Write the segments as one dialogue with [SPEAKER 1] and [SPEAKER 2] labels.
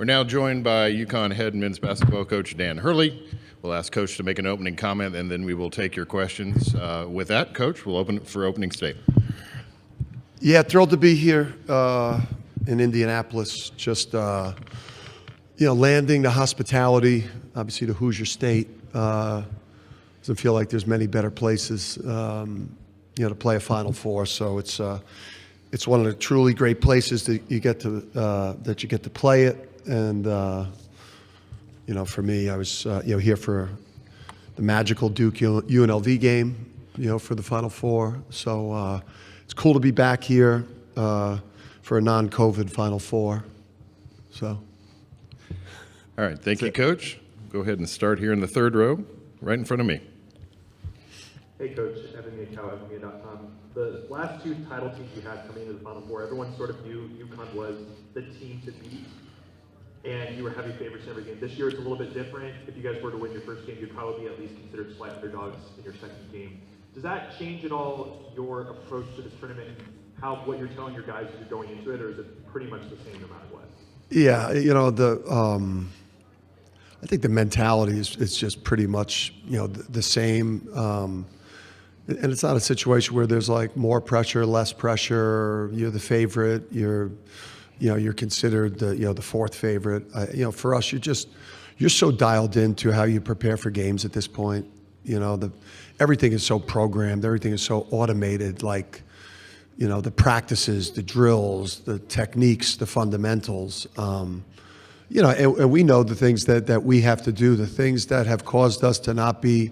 [SPEAKER 1] We're now joined by UConn head men's basketball coach Dan Hurley. We'll ask Coach to make an opening comment, and then we will take your questions. With that, Coach, we'll open it for opening statement.
[SPEAKER 2] Yeah, thrilled to be here in Indianapolis. Just landing the hospitality, obviously the Hoosier State. Doesn't feel like there's many better places, to play a Final Four. So it's one of the truly great places that you get to play it. And for me, I was here for the magical Duke UNLV game, for the Final Four. So it's cool to be back here for a non-COVID Final Four. So.
[SPEAKER 1] All right, thank you, Coach. Go ahead and start here in the third row, right in front of me.
[SPEAKER 3] Hey, Coach. Evan Miakow, evanmedia.com. The last two title teams you had coming into the Final Four, everyone sort of knew UConn was the team to beat, and you were heavy favorites in every game. This year it's a little bit different. If you guys were to win your first game, you'd probably be at least considered slight underdogs in your second game. Does that change at all your approach to this tournament and what you're telling your guys as you're going into it, or is it pretty much the same no matter what?
[SPEAKER 2] Yeah, I think the mentality is just pretty much the same, and it's not a situation where there's like more pressure, less pressure. You're the favorite. You're considered the fourth favorite. For us, you're so dialed into how you prepare for games at this point. Everything is so programmed. Everything is so automated. Like, the practices, the drills, the techniques, the fundamentals. And we know the things that we have to do, the things that have caused us to not be,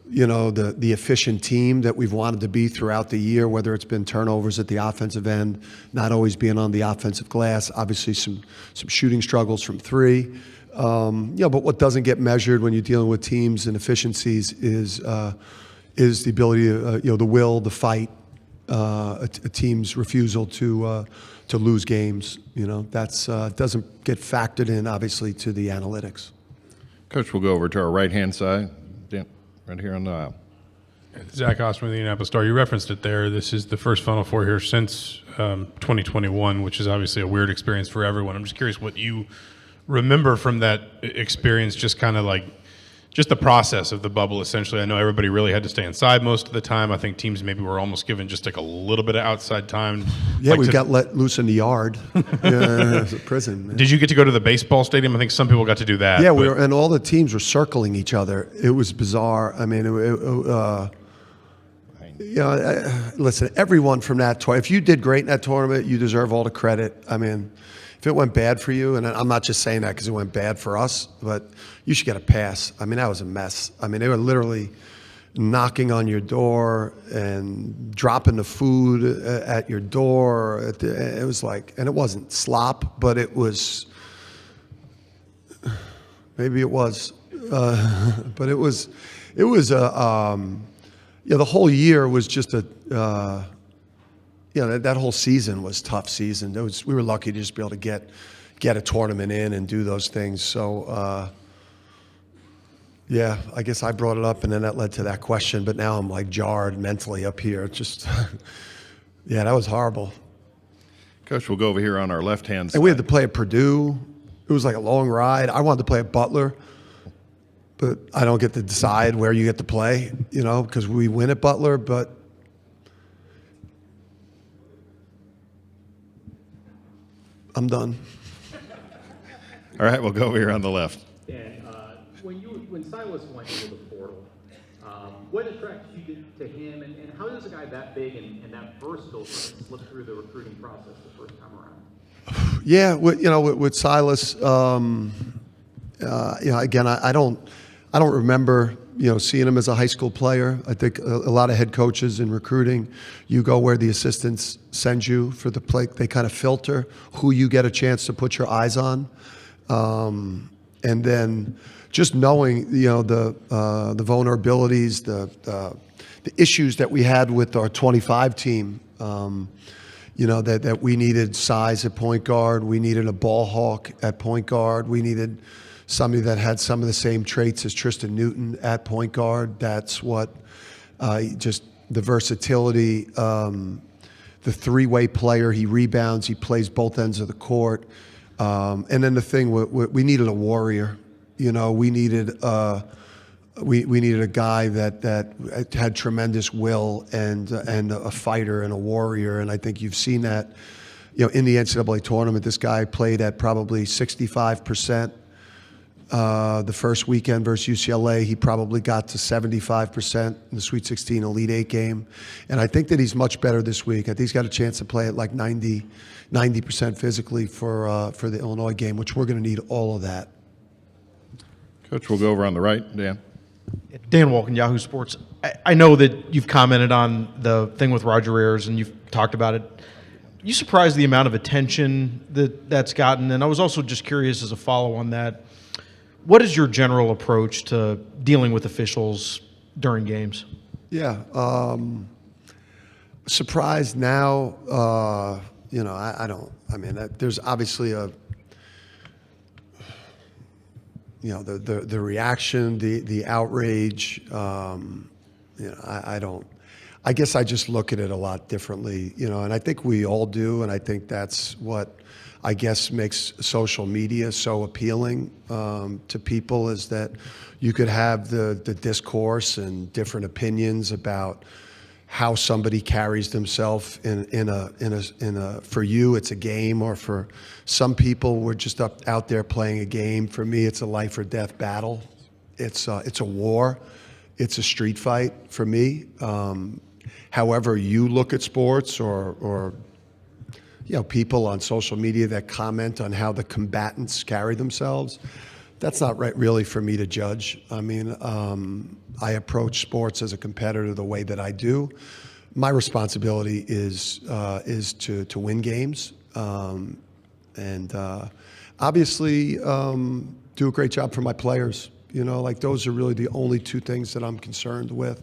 [SPEAKER 2] the efficient team that we've wanted to be throughout the year, whether it's been turnovers at the offensive end, not always being on the offensive glass, obviously some shooting struggles from three. But what doesn't get measured when you're dealing with teams and efficiencies is the ability, the will, the fight, a team's refusal to lose games. That's doesn't get factored in, obviously, to the analytics.
[SPEAKER 1] Coach, we'll go over to our right-hand side, right here on the aisle.
[SPEAKER 4] Zach Osman of the Indianapolis Star. You referenced it there. This is the first Final Four here since 2021, which is obviously a weird experience for everyone. I'm just curious what you remember from that experience, just kind of like just the process of the bubble, essentially. I know everybody really had to stay inside most of the time. I think teams maybe were almost given just like a little bit of outside time.
[SPEAKER 2] Yeah, we got let loose in the yard. Yeah, it's a prison. Man.
[SPEAKER 4] Did you get to go to the baseball stadium? I think some people got to do that.
[SPEAKER 2] Yeah, and all the teams were circling each other. It was bizarre. I mean, listen, everyone from that tournament, if you did great in that tournament, you deserve all the credit. I mean, if it went bad for you, and I'm not just saying that because it went bad for us, but you should get a pass. I mean, that was a mess. I mean, they were literally knocking on your door and dropping the food at your door. It was like, and it wasn't slop, but it was, maybe it was, but it was the whole year was just that whole season was a tough season. We were lucky to just be able to get a tournament in and do those things. So, I guess I brought it up, and then that led to that question. But now I'm like jarred mentally up here. Just, that was horrible.
[SPEAKER 1] Coach, we'll go over here on our left-hand side.
[SPEAKER 2] And we had to play at Purdue. It was like a long ride. I wanted to play at Butler, but I don't get to decide where you get to play, because we win at Butler, but I'm done.
[SPEAKER 1] All right, we'll go over here on the left.
[SPEAKER 3] And when Silas went into the portal, what attracted you to him, and how does a guy that big and that versatile sort of slip through the recruiting process the first time around?
[SPEAKER 2] Yeah, with Silas, again, I don't remember seeing him as a high school player. I think a lot of head coaches in recruiting, you go where the assistants send you for the play. They kind of filter who you get a chance to put your eyes on, and then just knowing the vulnerabilities, the issues that we had with our 25 team. That we needed size at point guard, we needed a ball hawk at point guard, we needed somebody that had some of the same traits as Tristan Newton at point guard. That's what just the versatility, the three-way player. He rebounds. He plays both ends of the court. And then the thing, we needed a warrior. You know, we needed we needed a guy that had tremendous will and a fighter and a warrior. And I think you've seen that, you know, in the NCAA tournament. This guy played at probably 65%. The first weekend versus UCLA, he probably got to 75% in the Sweet 16 Elite Eight game. And I think that he's much better this week. I think he's got a chance to play at like 90% physically for the Illinois game, which we're going to need all of that.
[SPEAKER 1] Coach, we'll go over on the right. Dan.
[SPEAKER 5] Dan Walken, Yahoo Sports. I know that you've commented on the thing with Roger Ayers and you've talked about it. You surprised the amount of attention that's gotten, and I was also just curious as a follow on that. What is your general approach to dealing with officials during games?
[SPEAKER 2] Yeah, surprised now. You know, I don't. I mean, there's obviously a. You know, the reaction, the outrage. You know, I don't. I guess I just look at it a lot differently. You know, and I think we all do, and I think that's what I guess makes social media so appealing to people, is that you could have the discourse and different opinions about how somebody carries themselves in a for you it's a game, or for some people we're just out there playing a game. For me, it's a life or death battle. It's a war. It's a street fight for me. However you look at sports, or you know, people on social media that comment on how the combatants carry themselves, that's not right really for me to judge. I mean, I approach sports as a competitor the way that I do. My responsibility is to win games, and obviously do a great job for my players. You know, like those are really the only two things that I'm concerned with.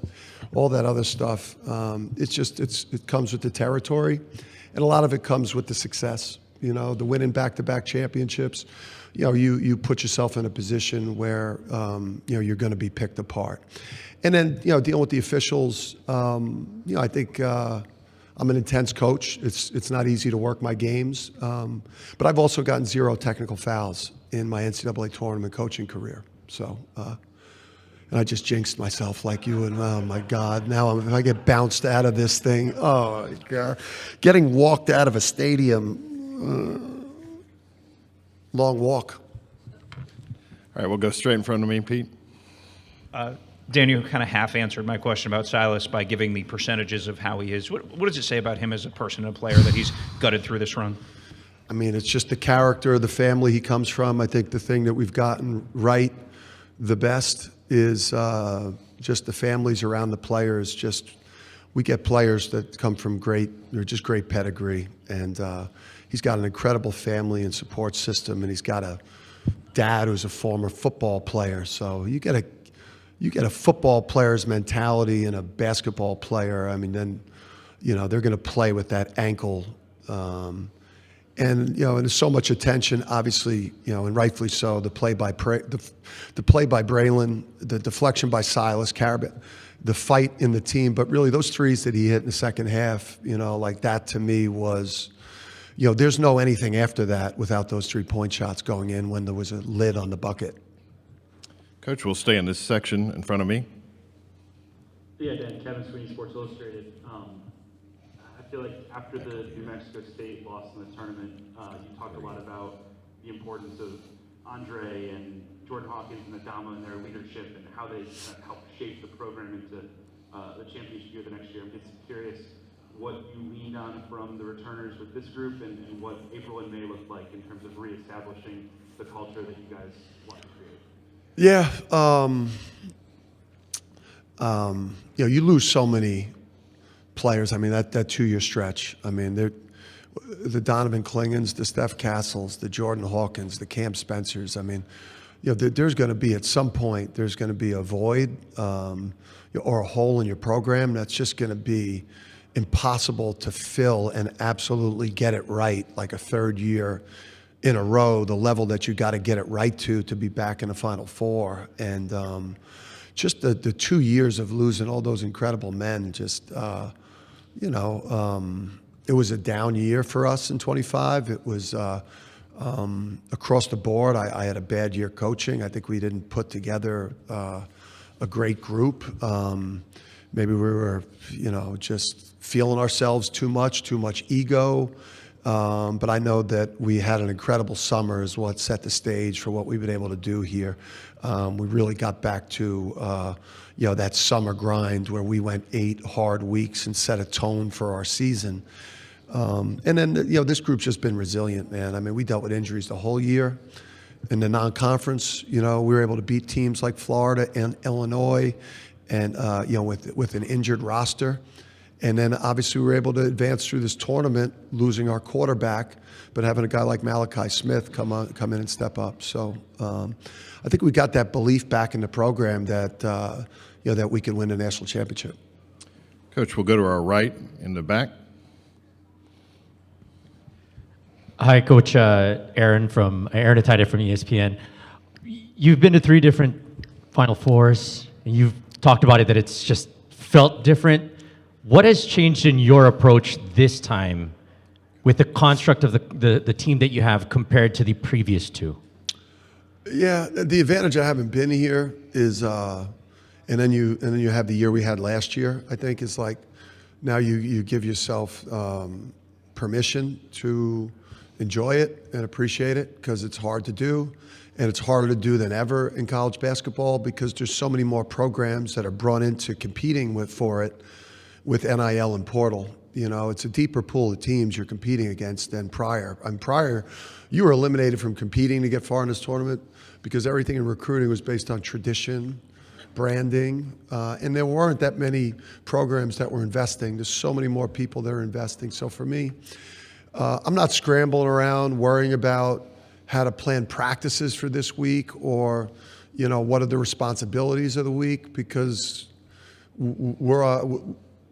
[SPEAKER 2] All that other stuff, it comes with the territory. And a lot of it comes with the success, you know, the winning back-to-back championships. You know, you put yourself in a position where, you know, you're going to be picked apart. And then, you know, dealing with the officials, you know, I think I'm an intense coach. It's not easy to work my games. But I've also gotten 0 technical fouls in my NCAA tournament coaching career. So, and I just jinxed myself like you, and oh my God, now if I get bounced out of this thing, oh my God. Getting walked out of a stadium, long walk.
[SPEAKER 1] All right, we'll go straight in front of me, Pete.
[SPEAKER 6] Dan, you kind of half answered my question about Silas by giving the percentages of how he is. What does it say about him as a person and a player that he's gutted through this run?
[SPEAKER 2] I mean, it's just the character of the family he comes from. I think the thing that we've gotten right the best is just the families around the players. Just we get players that come from they're just great pedigree, and he's got an incredible family and support system, and he's got a dad who's a former football player. So you get a football player's mentality and a basketball player. I mean, then you know they're going to play with that ankle. And you know, and there's so much attention, obviously, you know, and rightfully so. The play by Braylon, the deflection by Silas, the fight in the team, but really those threes that he hit in the second half, you know, like that to me was, you know, there's no anything after that without those 3-point shots going in when there was a lid on the bucket.
[SPEAKER 1] Coach, we'll stay in this section in front of me.
[SPEAKER 3] Yeah, Dan, Kevin Sweeney, Sports Illustrated. I feel like after the New Mexico State loss in the tournament, you talked a lot about the importance of Andre and Jordan Hawkins and Adama and their leadership and how they helped shape the program into the championship year the next year. I'm just curious what you leaned on from the returners with this group and what April and May looked like in terms of reestablishing the culture that you guys want to create.
[SPEAKER 2] Yeah, you know, you lose so many players. I mean, that 2-year stretch. I mean, the Donovan Klingons, the Steph Castles, the Jordan Hawkins, the Cam Spencers. I mean, you know, there's going to be at some point there's going to be a void or a hole in your program that's just going to be impossible to fill and absolutely get it right, like a third year in a row, the level that you got to get it right to be back in the Final Four. And just the 2 years of losing all those incredible men, just, you know, it was a down year for us in 25. It was across the board, I had a bad year coaching. I think we didn't put together a great group. Maybe we were, just feeling ourselves too much ego. But I know that we had an incredible summer is what set the stage for what we've been able to do here. We really got back to, that summer grind where we went 8 hard weeks and set a tone for our season. And then, this group's just been resilient, man. I mean, we dealt with injuries the whole year. In the non-conference, we were able to beat teams like Florida and Illinois and, with an injured roster. And then obviously we were able to advance through this tournament, losing our quarterback, but having a guy like Malachi Smith come in and step up. So I think we got that belief back in the program that, that we can win a national championship.
[SPEAKER 1] Coach, we'll go to our right in the back.
[SPEAKER 7] Hi, Coach. Aaron Atida from ESPN. You've been to 3 different Final Fours, and you've talked about it that it's just felt different. What has changed in your approach this time with the construct of the team that you have compared to the previous 2? Yeah,
[SPEAKER 2] the advantage of having been here is, and then you have the year we had last year. I think is like now you give yourself permission to enjoy it and appreciate it because it's hard to do, and it's harder to do than ever in college basketball because there's so many more programs that are brought into competing for it with NIL and portal. It's a deeper pool of teams you're competing against than prior. And prior, you were eliminated from competing to get far in this tournament because everything in recruiting was based on tradition, branding, and there weren't that many programs that were investing. There's so many more people that are investing. So for me, I'm not scrambling around worrying about how to plan practices for this week or, what are the responsibilities of the week because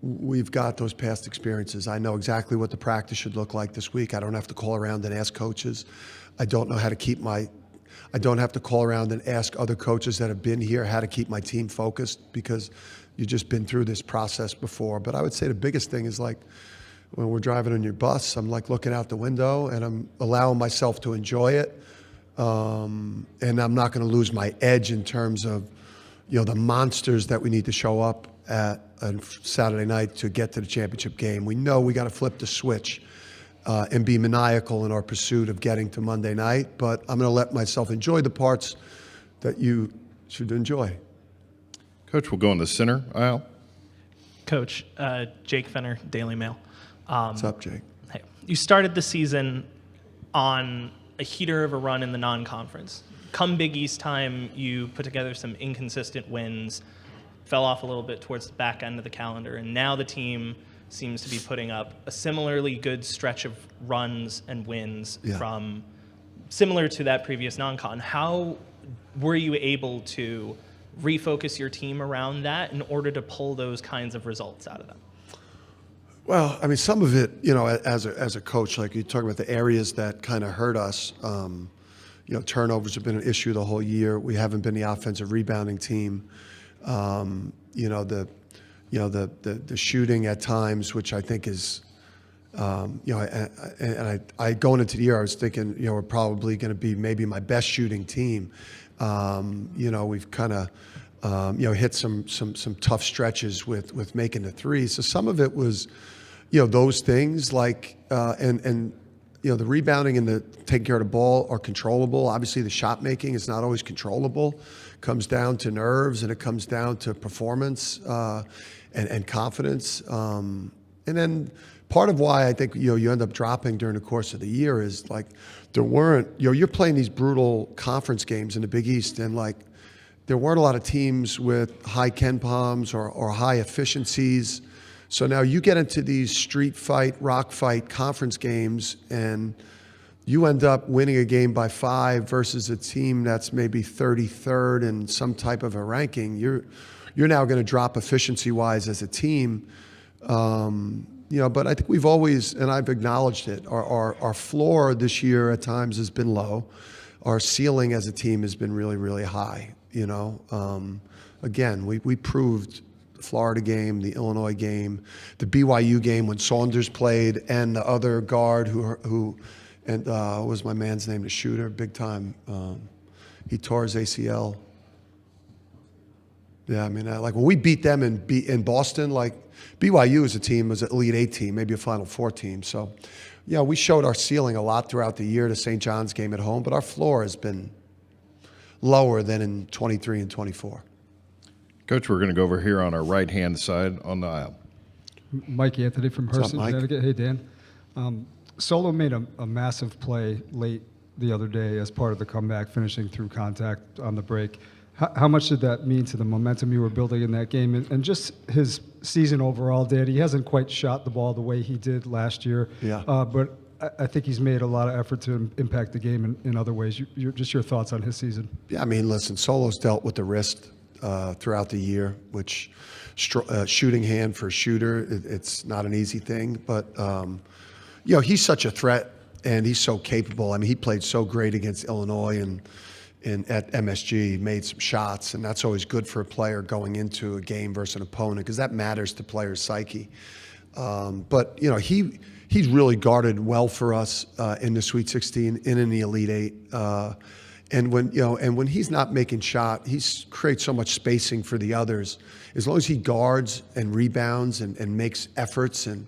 [SPEAKER 2] we've got those past experiences. I know exactly what the practice should look like this week. I don't have to call around and ask coaches. I don't have to call around and ask other coaches that have been here how to keep my team focused because you've just been through this process before. But I would say the biggest thing is like when we're driving on your bus, I'm like looking out the window and I'm allowing myself to enjoy it. And I'm not going to lose my edge in terms of, the monsters that we need to show up at a Saturday night to get to the championship game. We know we got to flip the switch and be maniacal in our pursuit of getting to Monday night, but I'm going to let myself enjoy the parts that you should enjoy.
[SPEAKER 1] Coach, we'll go in the center aisle.
[SPEAKER 8] Coach, Jake Fenner, Daily Mail.
[SPEAKER 2] What's up, Jake?
[SPEAKER 8] Hey, you started the season on a heater of a run in the non-conference. Come Big East time, you put together some inconsistent wins, fell off a little bit towards the back end of the calendar, and now the team seems to be putting up a similarly good stretch of runs and wins from similar to that previous non-con. How were you able to refocus your team around that in order to pull those kinds of results out of them?
[SPEAKER 2] Well, I mean, some of it, as a coach, like you talk about the areas that kind of hurt us. Turnovers have been an issue the whole year. We haven't been the offensive rebounding team. The shooting at times, which I think is, I going into the year, I was thinking, we're probably going to be maybe my best shooting team. We've kind of, hit some tough stretches with making the threes. So some of it was, those things like, the rebounding and the taking care of the ball are controllable. Obviously, the shot making is not always controllable. It comes down to nerves and it comes down to performance and confidence. And then part of why I think you end up dropping during the course of the year is like there weren't you're playing these brutal conference games in the Big East and like there weren't a lot of teams with high Ken Palms or high efficiencies. So now you get into these street fight, rock fight conference games, and you end up winning a game by 5 versus a team that's maybe 33rd in some type of a ranking. You're now going to drop efficiency-wise as a team. But I think we've always, and I've acknowledged it, our floor this year at times has been low. Our ceiling as a team has been really, really high. Again, we proved the Florida game, the Illinois game, the BYU game when Saunders played, and the other guard who And what was my man's name? The shooter, big time. He tore his ACL. Yeah, I mean, like when we beat them in Boston, like BYU as a team was an Elite Eight team, maybe a Final Four team. So, yeah, we showed our ceiling a lot throughout the year, the St. John's game at home, but our floor has been lower than in 23 and 24.
[SPEAKER 1] Coach, we're going to go over here on our right-hand side on the aisle.
[SPEAKER 9] Mike Anthony from
[SPEAKER 2] What's up,
[SPEAKER 9] Hurston,
[SPEAKER 2] Mike?
[SPEAKER 9] Connecticut. Hey, Dan. Solo made a massive play late the other day as part of the comeback, finishing through contact on the break. How much did that mean to the momentum you were building in that game? And just his season overall, Dan, he hasn't quite shot the ball the way he did last year.
[SPEAKER 2] Yeah.
[SPEAKER 9] But I think he's made a lot of effort to impact the game in other ways. Just your thoughts on his season.
[SPEAKER 2] Yeah, I mean, listen, Solo's dealt with the wrist throughout the year, which shooting hand for a shooter, it's not an easy thing. But, you know, he's such a threat, and he's so capable. I mean, he played so great against Illinois and at MSG, made some shots, and that's always good for a player going into a game versus an opponent because that matters to players' psyche. But, you know, he's really guarded well for us in the Sweet 16 and in the Elite Eight. And when he's not making shot, he creates so much spacing for the others. As long as he guards and rebounds and makes efforts and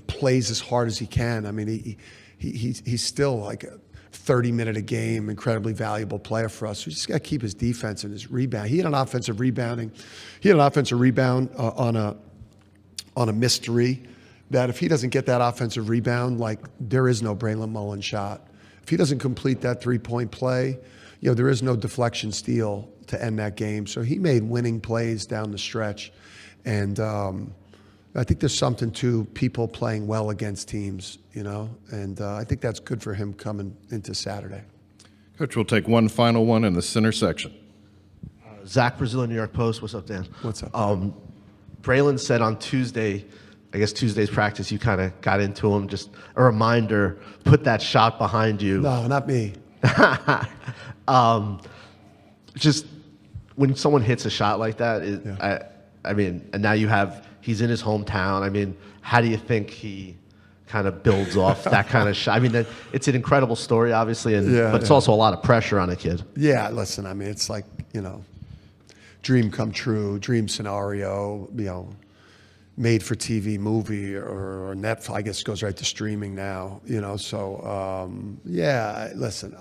[SPEAKER 2] plays as hard as he can. I mean, he's still like a 30-minute a game, incredibly valuable player for us. We just got to keep his defense and his rebound. He had an offensive rebound on a missed three. That if he doesn't get that offensive rebound, like there is no Braylon Mullen shot. If he doesn't complete that three-point play, you know, there is no deflection steal to end that game. So he made winning plays down the stretch. And I think there's something to people playing well against teams, you know, and I think that's good for him coming into Saturday.
[SPEAKER 1] Coach, we'll take one final one in the center section.
[SPEAKER 10] Zach Brazil, New York Post. What's up, Dan?
[SPEAKER 2] What's up?
[SPEAKER 10] Braylon said on Tuesday, I guess Tuesday's practice, you kind of got into him, just a reminder, put that shot behind you.
[SPEAKER 2] No, not me.
[SPEAKER 10] Just when someone hits a shot like that, I mean, and now he's in his hometown. I mean, how do you think he kind of builds off that kind of shot? I mean, it's an incredible story, obviously, but it's also a lot of pressure on a kid.
[SPEAKER 2] Yeah, listen, I mean, it's like, you know, dream come true, dream scenario, you know, made for TV movie or Netflix, I guess goes right to streaming now, you know, so, yeah, listen,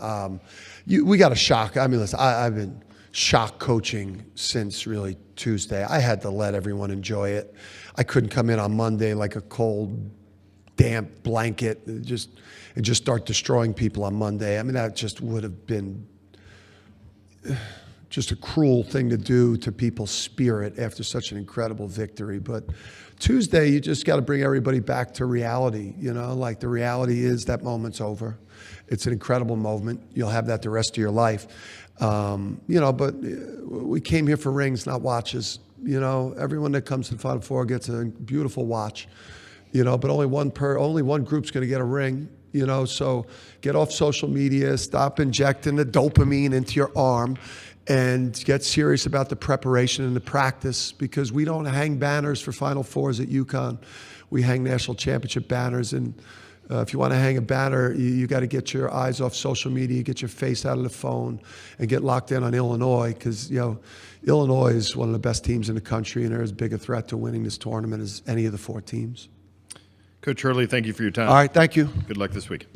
[SPEAKER 2] we got a shock. I mean, listen, I've been shock coaching since really Tuesday. I had to let everyone enjoy it. I couldn't come in on Monday like a cold, damp blanket and just start destroying people on Monday. I mean, that just would have been just a cruel thing to do to people's spirit after such an incredible victory. But Tuesday, you just got to bring everybody back to reality. You know, like the reality is that moment's over. It's an incredible moment. You'll have that the rest of your life. You know, but we came here for rings, not watches. You know, everyone that comes to the Final Four gets a beautiful watch. You know, but only one group's going to get a ring. You know, so get off social media, stop injecting the dopamine into your arm, and get serious about the preparation and the practice, because we don't hang banners for Final Fours at UConn. We hang national championship banners, and if you want to hang a banner, you got to get your eyes off social media, get your face out of the phone, and get locked in on Illinois, because, you know, Illinois is one of the best teams in the country, and they're as big a threat to winning this tournament as any of the four teams.
[SPEAKER 1] Coach Hurley, thank you for your time.
[SPEAKER 2] All right, thank you.
[SPEAKER 1] Good luck this week.